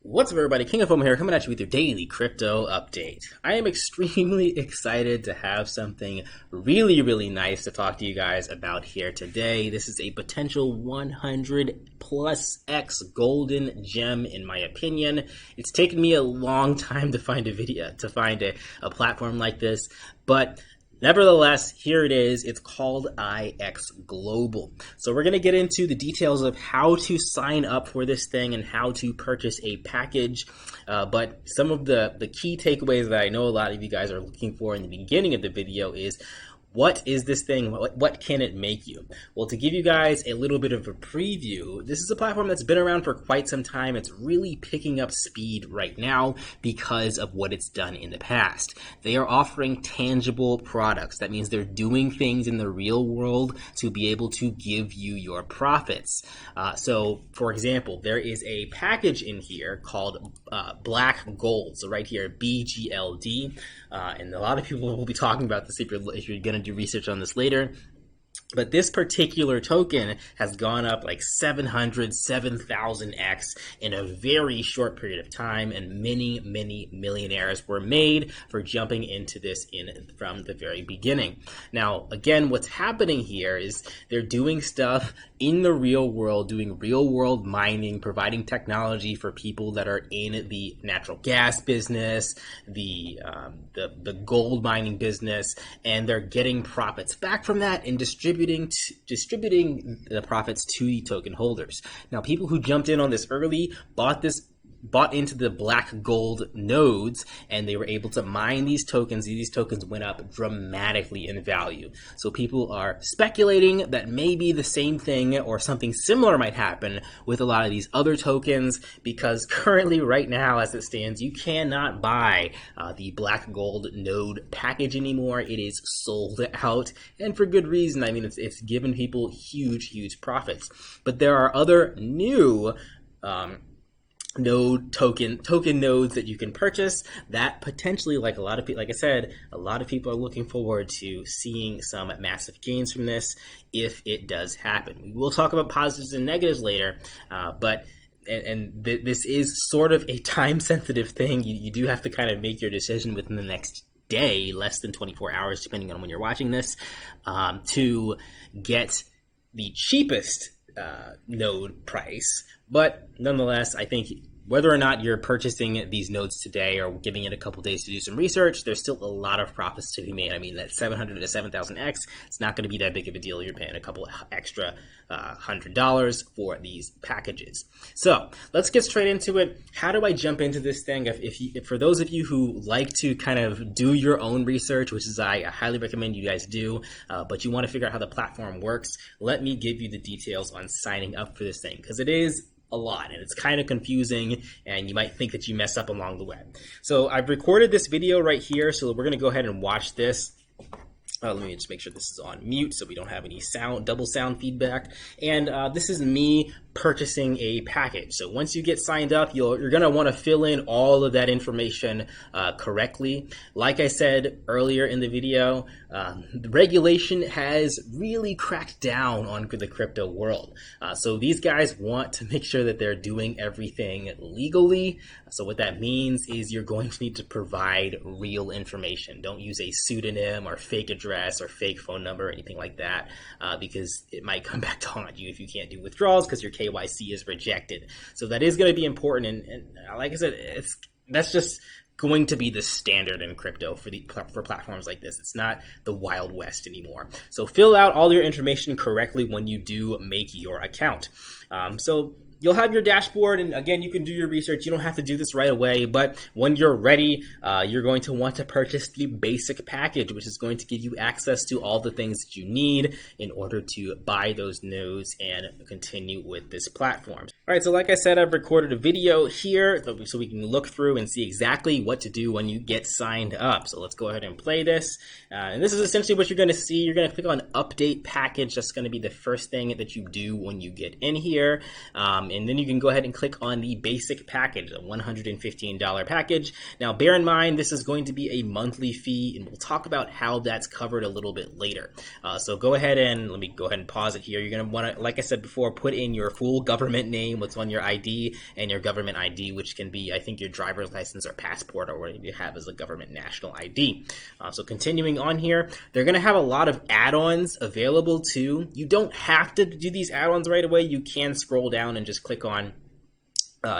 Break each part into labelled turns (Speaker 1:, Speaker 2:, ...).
Speaker 1: What's up, everybody? King of Fomo here, coming at you with your daily crypto update. I am extremely excited to have something really nice to talk to you guys about here today. This is a potential 100 plus X golden gem, in my opinion. It's taken me a long time to find a platform like this, but nevertheless, here it is. It's called IXGlobal. So we're going to get into the details of how to sign up for this thing and how to purchase a package. But some of the key takeaways that I know a lot of you guys are looking for in the beginning of the video is, what is this thing? What can it make you? Well, to give you guys a little bit of a preview, this is a platform that's been around for quite some time. It's really picking up speed right now because of what it's done in the past. They are offering tangible products. That means they're doing things in the real world to be able to give you your profits. So, for example, there is a package in here called Black Gold. So right here, BGLD. And a lot of people will be talking about this if you're going to do research on this later. But this particular token has gone up like 7,000x in a very short period of time, and many millionaires were made for jumping into this from the very beginning. Now, again, what's happening here is they're doing stuff in the real world, doing real world mining, providing technology for people that are in the natural gas business, the gold mining business, and they're getting profits back from that and distributing the profits to the token holders. Now, people who jumped in on this early bought into the black gold nodes, and they were able to mine these tokens. These tokens went up dramatically in value. So people are speculating that maybe the same thing or something similar might happen with a lot of these other tokens, because currently, right now, as it stands, you cannot buy the black gold node package anymore. It is sold out, and for good reason. I mean, it's given people huge profits. But there are other new node token nodes that you can purchase that potentially, like I said, a lot of people are looking forward to seeing some massive gains from this if it does happen. We will talk about positives and negatives later, but this is sort of a time sensitive thing. You do have to kind of make your decision within the next day, less than 24 hours depending on when you're watching this, to get the cheapest node price. But nonetheless, I think whether or not you're purchasing these nodes today or giving it a couple days to do some research, there's still a lot of profits to be made. I mean, that 700 to 7,000x, it's not going to be that big of a deal. You're paying a couple extra $100 for these packages. So let's get straight into it. How do I jump into this thing? If for those of you who like to kind of do your own research, which is I highly recommend you guys do, but you want to figure out how the platform works, let me give you the details on signing up for this thing, because it is a lot and it's kind of confusing, and you might think that you mess up along the way. So I've recorded this video right here, so we're going to go ahead and watch this. Let me just make sure this is on mute so we don't have any double sound feedback. And this is me purchasing a package. So once you get signed up, you're going to want to fill in all of that information correctly. Like I said earlier in the video, the regulation has really cracked down on the crypto world. So these guys want to make sure that they're doing everything legally. So what that means is you're going to need to provide real information. Don't use a pseudonym or fake address or fake phone number or anything like that, because it might come back to haunt you if you can't do withdrawals because your KYC is rejected. So that is going to be important, and like I said, that's just going to be the standard in crypto for platforms like this. It's not the Wild West anymore. So fill out all your information correctly when you do make your account. So you'll have your dashboard, and again, you can do your research. You don't have to do this right away, but when you're ready, you're going to want to purchase the basic package, which is going to give you access to all the things that you need in order to buy those nodes and continue with this platform. All right, so like I said, I've recorded a video here so we can look through and see exactly what to do when you get signed up. So let's go ahead and play this. And this is essentially what you're going to see. You're going to click on Update Package. That's going to be the first thing that you do when you get in here. And then you can go ahead and click on the basic package, the $115 package. Now, bear in mind, this is going to be a monthly fee, and we'll talk about how that's covered a little bit later. So go ahead and let me go ahead and pause it here. You're going to want to, like I said before, put in your full government name, what's on your ID, and your government ID, which can be, I think, your driver's license or passport, or whatever you have as a government national ID. So continuing on here, they're going to have a lot of add-ons available too. You don't have to do these add-ons right away. You can scroll down and just click on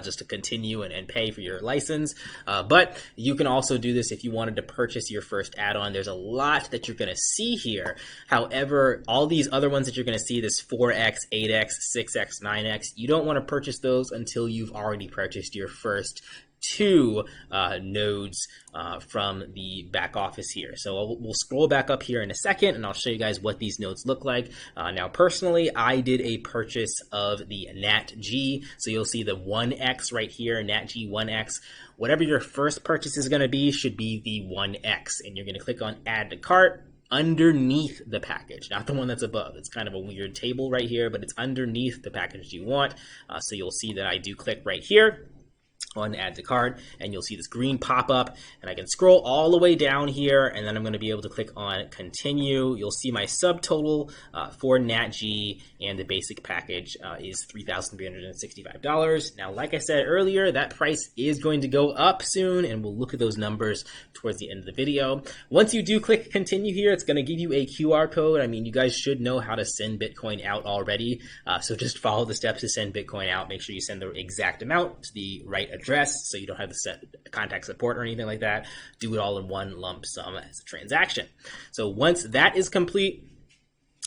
Speaker 1: just to continue and pay for your license. But you can also do this if you wanted to purchase your first add-on. There's a lot that you're going to see here. However, all these other ones that you're going to see, this 4X, 8X, 6X, 9X, you don't want to purchase those until you've already purchased your first two nodes from the back office here. So we'll scroll back up here in a second, and I'll show you guys what these nodes look like. Now, personally, I did a purchase of the NatG. So you'll see the 1X right here, NatG 1X. Whatever your first purchase is going to be should be the 1X, and you're going to click on Add to Cart underneath the package, not the one that's above. It's kind of a weird table right here, but it's underneath the package you want. So you'll see that I do click right here on Add to Cart, and you'll see this green pop up, and I can scroll all the way down here, and then I'm going to be able to click on Continue. You'll see my subtotal for NatG and the basic package is $3,365. Now, like I said earlier, that price is going to go up soon, and we'll look at those numbers towards the end of the video. Once you do click Continue here, it's going to give you a QR code. I mean, you guys should know how to send Bitcoin out already, so just follow the steps to send Bitcoin out. Make sure you send the exact amount to the right address, so you don't have to set contact support or anything like that. Do it all in one lump sum as a transaction. So once that is complete,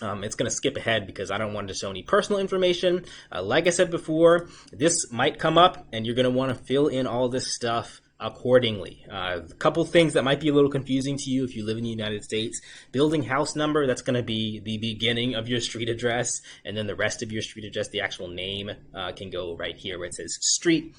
Speaker 1: it's going to skip ahead because I don't want to show any personal information. Like I said before, this might come up and you're going to want to fill in all this stuff accordingly. A couple things that might be a little confusing to you if you live in the United States. Building house number, that's going to be the beginning of your street address, and then the rest of your street address, the actual name, can go right here where it says street.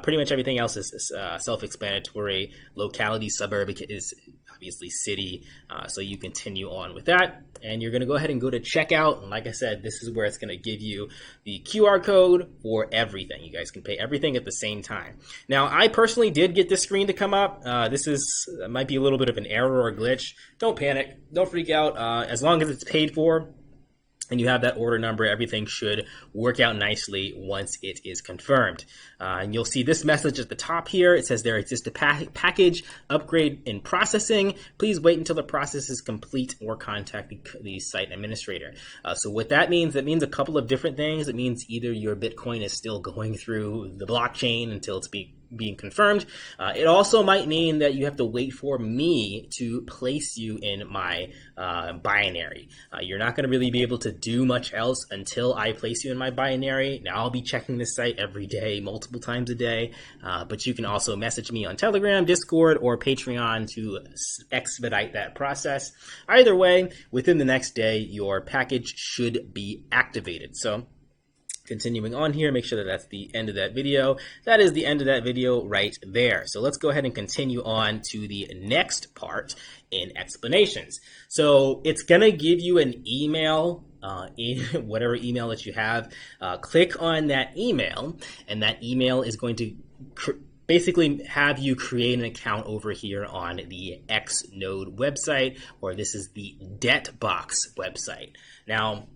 Speaker 1: Pretty much everything else is self-explanatory. Locality, suburb is obviously city, so you continue on with that, and you're going to go ahead and go to checkout, and like I said, this is where it's going to give you the QR code for everything. You guys can pay everything at the same time. Now, I personally did get this screen to come up. This might be a little bit of an error or glitch. Don't panic, don't freak out. As long as it's paid for and you have that order number, everything should work out nicely once it is confirmed. And you'll see this message at the top here. It says there exists a package upgrade in processing. Please wait until the process is complete or contact the site administrator. So what that means a couple of different things. It means either your Bitcoin is still going through the blockchain until it's being confirmed. It also might mean that you have to wait for me to place you in my binary. You're not going to really be able to do much else until I place you in my binary. Now, I'll be checking this site every day, multiple times a day, but you can also message me on Telegram, Discord, or Patreon to expedite that process. Either way, within the next day, your package should be activated. So continuing on here, make sure that that's the end of that video. That is the end of that video right there. So let's go ahead and continue on to the next part in explanations. So it's going to give you an email in whatever email that you have. Click on that email, and that email is going to basically have you create an account over here on the XNode website, or this is the Debtbox website. Now,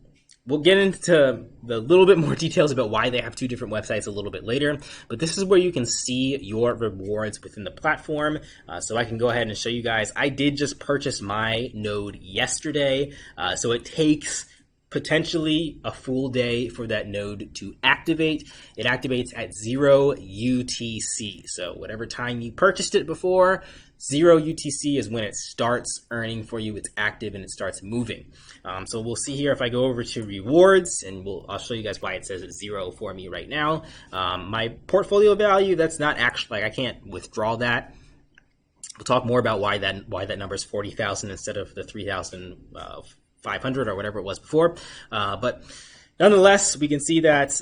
Speaker 1: we'll get into the little bit more details about why they have two different websites a little bit later, but this is where you can see your rewards within the platform. So I can go ahead and show you guys. I did just purchase my node yesterday, so it takes potentially a full day for that node to activate. It activates at 0 UTC. So whatever time you purchased it before, 0 UTC is when it starts earning for you. It's active and it starts moving. So we'll see here if I go over to rewards, and I'll show you guys why it says it's 0 for me right now. My portfolio value, that's not actually, I can't withdraw that. We'll talk more about why that number is 40,000 instead of the 3,500 or whatever it was before. But Nonetheless, we can see that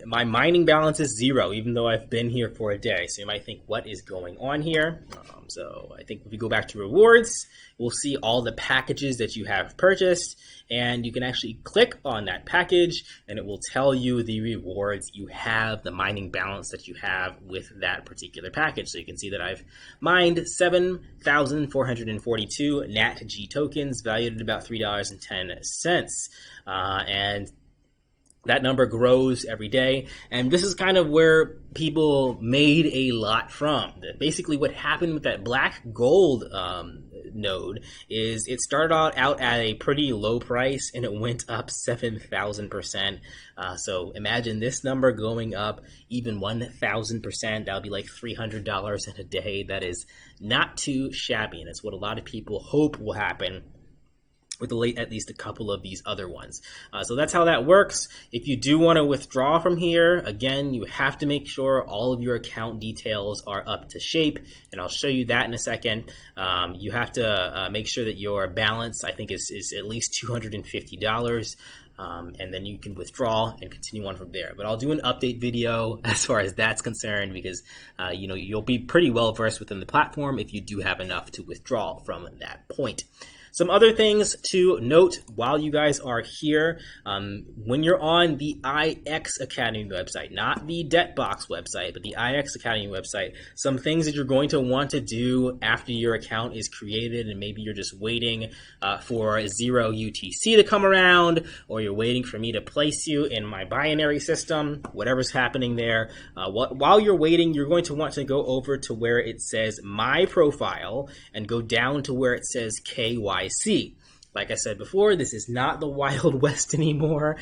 Speaker 1: my mining balance is 0, even though I've been here for a day. So you might think, what is going on here? So I think if we go back to rewards, we'll see all the packages that you have purchased, and you can actually click on that package, and it will tell you the rewards you have, the mining balance that you have with that particular package. So you can see that I've mined 7,442 NatG tokens, valued at about $3.10. And that number grows every day, and this is kind of where people made a lot from. Basically, what happened with that black gold node is it started out at a pretty low price, and it went up 7,000%. So imagine this number going up even 1,000%. That would be like $300 in a day. That is not too shabby, and it's what a lot of people hope will happen with at least a couple of these other ones. So that's how that works. If you do want to withdraw from here, again, you have to make sure all of your account details are up to shape, and I'll show you that in a second. You have to make sure that your balance, I think, is at least $250. And then you can withdraw and continue on from there. But I'll do an update video as far as that's concerned, because you'll be pretty well versed within the platform if you do have enough to withdraw from that point. Some other things to note while you guys are here, when you're on the IX Academy website, not the Debtbox website, but the IX Academy website, some things that you're going to want to do after your account is created, and maybe you're just waiting for 0 UTC to come around, or you're waiting for me to place you in my binary system, whatever's happening there. While you're waiting, you're going to want to go over to where it says My Profile and go down to where it says KYC. Like I said before, this is not the Wild West anymore.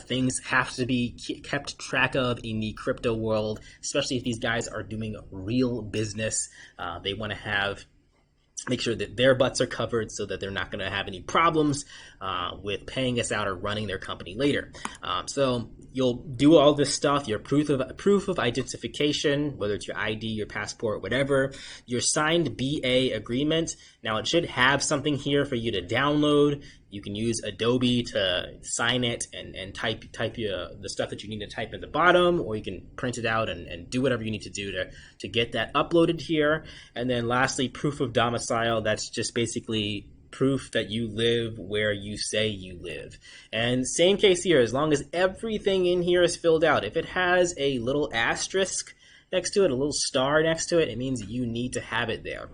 Speaker 1: Things have to be kept track of in the crypto world, especially if these guys are doing real business. They want to make sure that their butts are covered so that they're not going to have any problems with paying us out or running their company later. So you'll do all this stuff, your proof of identification, whether it's your ID, your passport, whatever, your signed BA agreement. Now it should have something here for you to download. You can use Adobe to sign it and type the stuff that you need to type at the bottom, or you can print it out and do whatever you need to do to get that uploaded here. And then lastly, proof of domicile. That's just basically proof that you live where you say you live. And same case here, as long as everything in here is filled out. If it has a little asterisk next to it, a little star next to it, it means you need to have it there.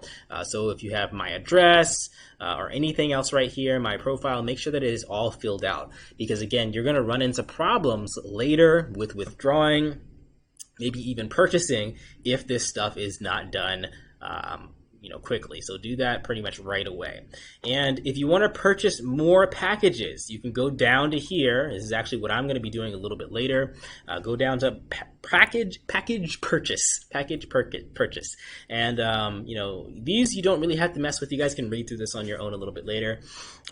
Speaker 1: So if you have my address or anything else right here, my profile, make sure that it is all filled out. Because again, you're going to run into problems later with withdrawing, maybe even purchasing, if this stuff is not done quickly. So do that pretty much right away. And if you want to purchase more packages, you can go down to here. This is actually what I'm going to be doing a little bit later. Go down to package purchase. And these you don't really have to mess with. You guys can read through this on your own a little bit later.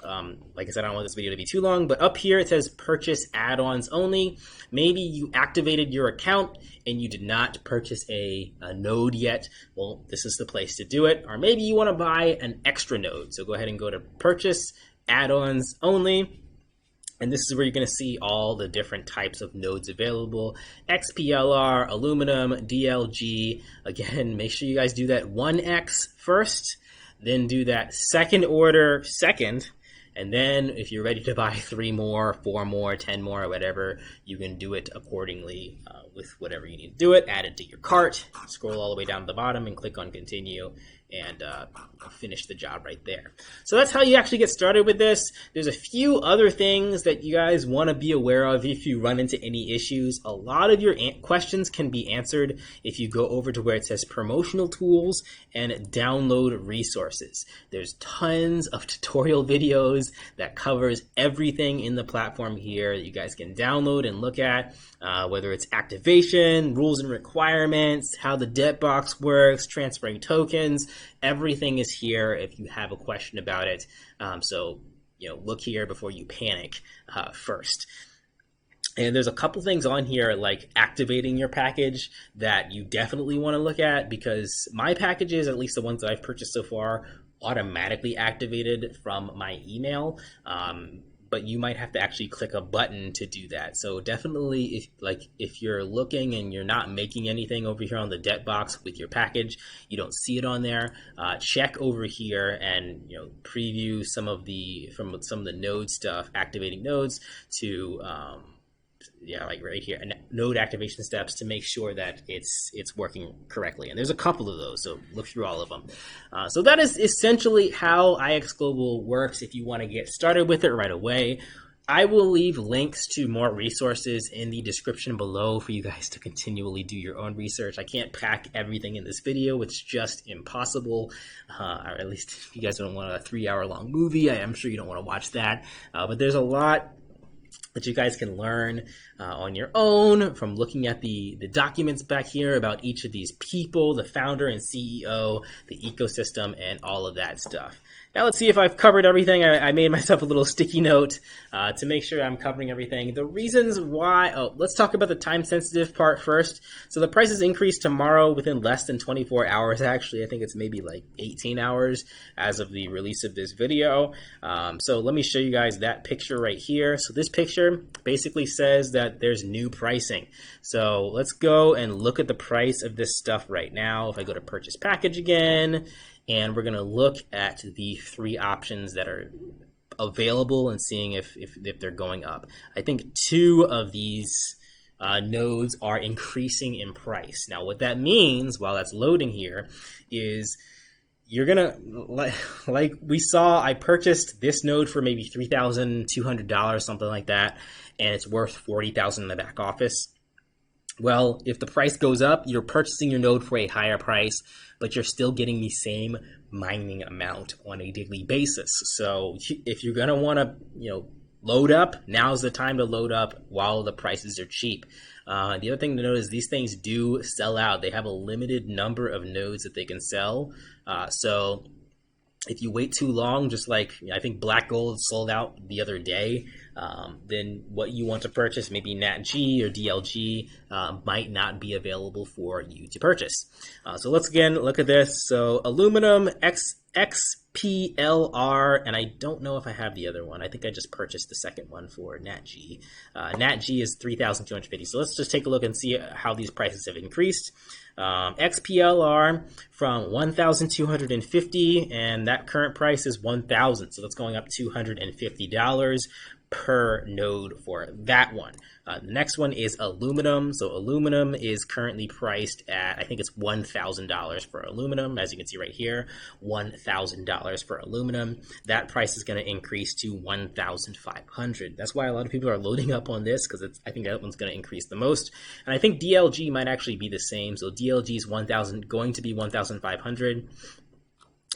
Speaker 1: Like I said, I don't want this video to be too long, but up here it says purchase add-ons only. Maybe you activated your account and you did not purchase a node yet. Well, this is the place to do it. Or maybe you want to buy an extra node. So go ahead and go to purchase add-ons only. And this is where you're going to see all the different types of nodes available. XPLR, aluminum, DLG. Again, make sure you guys do that 1X first, then do that second order second. And then if you're ready to buy 3 more, 4 more, 10 more, or whatever, you can do it accordingly with whatever you need to do it. Add it to your cart, scroll all the way down to the bottom and click on continue, and finish the job right there. So that's how you actually get started with this. There's a few other things that you guys want to be aware of if you run into any issues. A lot of your questions can be answered if you go over to where it says promotional tools and download resources. There's tons of tutorial videos that covers everything in the platform here that you guys can download and look at, whether it's activation, rules and requirements, how the debt box works, transferring tokens. Everything is here if you have a question about it. So look here before you panic first. And there's a couple things on here like activating your package that you definitely want to look at, because my packages, at least the ones that I've purchased so far, automatically activated from my email. but you might have to actually click a button to do that. So definitely, if you're looking and you're not making anything over here on the debt box with your package, you don't see it on there, check over here and preview some of the node stuff, activating nodes to like right here, node activation steps to make sure that it's working correctly. And there's a couple of those, so look through all of them. So that is essentially how IXGlobal works if you want to get started with it right away. I will leave links to more resources in the description below for you guys to continually do your own research. I can't pack everything in this video. It's just impossible. Or at least if you guys don't want a 3-hour long movie, I am sure you don't want to watch that. But there's a lot that you guys can learn on your own from looking at the documents back here about each of these people, the founder and CEO, the ecosystem, and all of that stuff. Now let's see if I've covered everything. I made myself a little sticky note to make sure I'm covering everything. The reasons why, let's talk about the time-sensitive part first. So the prices increase tomorrow within less than 24 hours. Actually, I think it's maybe like 18 hours as of the release of this video. So let me show you guys that picture right here. So this picture basically says that there's new pricing. So let's go and look at the price of this stuff right now. If I go to purchase package again, and we're going to look at the 3 options that are available and seeing if they're going up. I think 2 of these nodes are increasing in price. Now what that means while that's loading here is you're gonna, like we saw, I purchased this node for maybe $3,200, something like that, and it's worth $40,000 in the back office. Well, if the price goes up, you're purchasing your node for a higher price, but you're still getting the same mining amount on a daily basis. So if you're going to want to, load up, now's the time to load up while the prices are cheap. The other thing to note is these things do sell out. They have a limited number of nodes that they can sell. So if you wait too long, just like I think Black Gold sold out the other day, then what you want to purchase, maybe NatG or DLG, might not be available for you to purchase. So let's again look at this. So aluminum XPLR, and I don't know if I have the other one. I think I just purchased the second one for NatG. NatG is 3,250. So let's just take a look and see how these prices have increased. XPLR from 1,250, and that current price is 1,000. So that's going up $250 per node for that one. The next one is aluminum. So aluminum is currently priced at, I think it's $1,000 for aluminum. As you can see right here, $1,000 for aluminum. That price is going to increase to $1,500. That's why a lot of people are loading up on this, because I think that one's going to increase the most. And I think DLG might actually be the same. So DLG is going to be 1,500.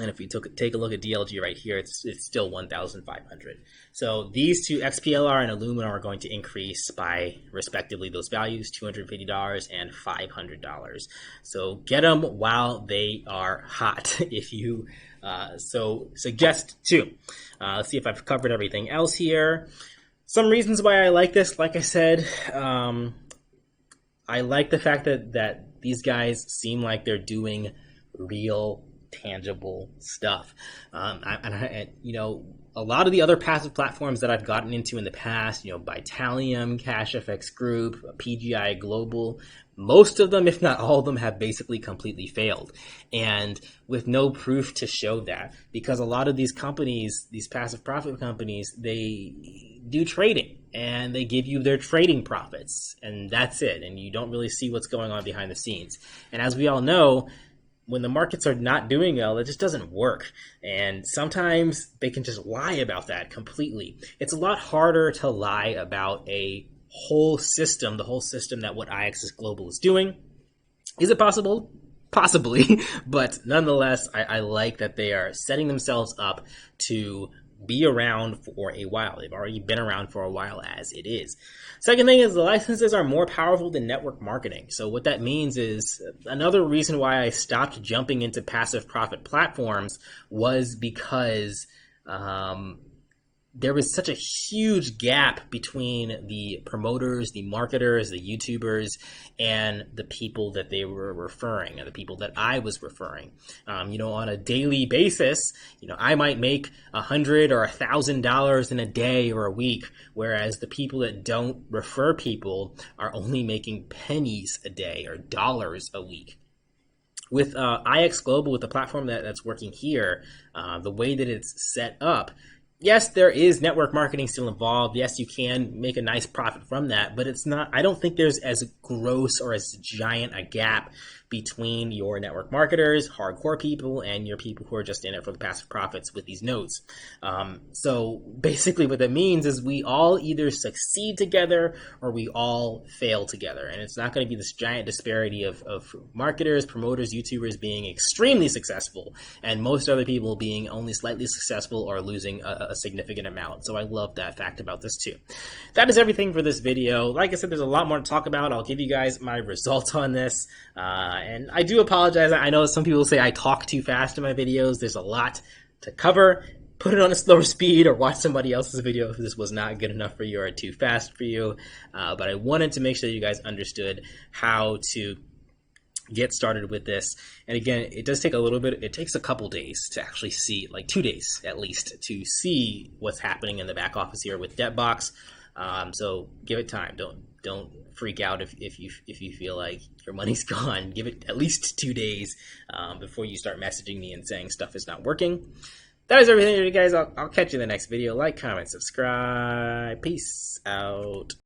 Speaker 1: And if we take a look at DLG right here, it's still 1,500. So these 2, XPLR and aluminum, are going to increase by respectively those values, $250 and $500. So get them while they are hot, if you so suggest to. Let's see if I've covered everything else here. Some reasons why I like this, like I said, I like the fact that these guys seem like they're doing real tangible stuff. A lot of the other passive platforms that I've gotten into in the past, Bitalium, CashFX Group, IXGlobal, most of them, if not all of them, have basically completely failed, and with no proof to show that, because a lot of these companies, these passive profit companies, they do trading and they give you their trading profits, and that's it, and you don't really see what's going on behind the scenes. And as we all know, when the markets are not doing well, it just doesn't work. And sometimes they can just lie about that completely. It's a lot harder to lie about a whole system, the whole system that what IXGlobal is doing. Is it possible? Possibly. But nonetheless, I like that they are setting themselves up to be around for a while. They've already been around for a while as it is. Second thing is the licenses are more powerful than network marketing. So what that means is, another reason why I stopped jumping into passive profit platforms was because there was such a huge gap between the promoters, the marketers, the YouTubers, and the people that they were referring, and the people that I was referring. On a daily basis, I might make $100 or $1,000 in a day or a week, whereas the people that don't refer people are only making pennies a day or dollars a week. With IXGlobal, with the platform that's working here, the way that it's set up, yes, there is network marketing still involved. Yes, you can make a nice profit from that, but it's not, I don't think there's as gross or as giant a gap between your network marketers, hardcore people, and your people who are just in it for the passive profits with these nodes. So basically what that means is we all either succeed together or we all fail together. And it's not going to be this giant disparity of marketers, promoters, YouTubers being extremely successful and most other people being only slightly successful or losing a significant amount. So I love that fact about this too. That is everything for this video. Like I said, there's a lot more to talk about. I'll give you guys my results on this. And I do apologize. I know some people say I talk too fast in my videos. There's a lot to cover. Put it on a slower speed or watch somebody else's video if this was not good enough for you or too fast for you. But I wanted to make sure you guys understood how to get started with this. And again, it does take a little bit, it takes a couple days to actually see, like 2 days at least, to see what's happening in the back office here with Debtbox. So give it time. Don't freak out if you feel like your money's gone. Give it at least 2 days before you start messaging me and saying stuff is not working. That is everything, you guys. I'll catch you in the next video. Like, comment, subscribe. Peace out.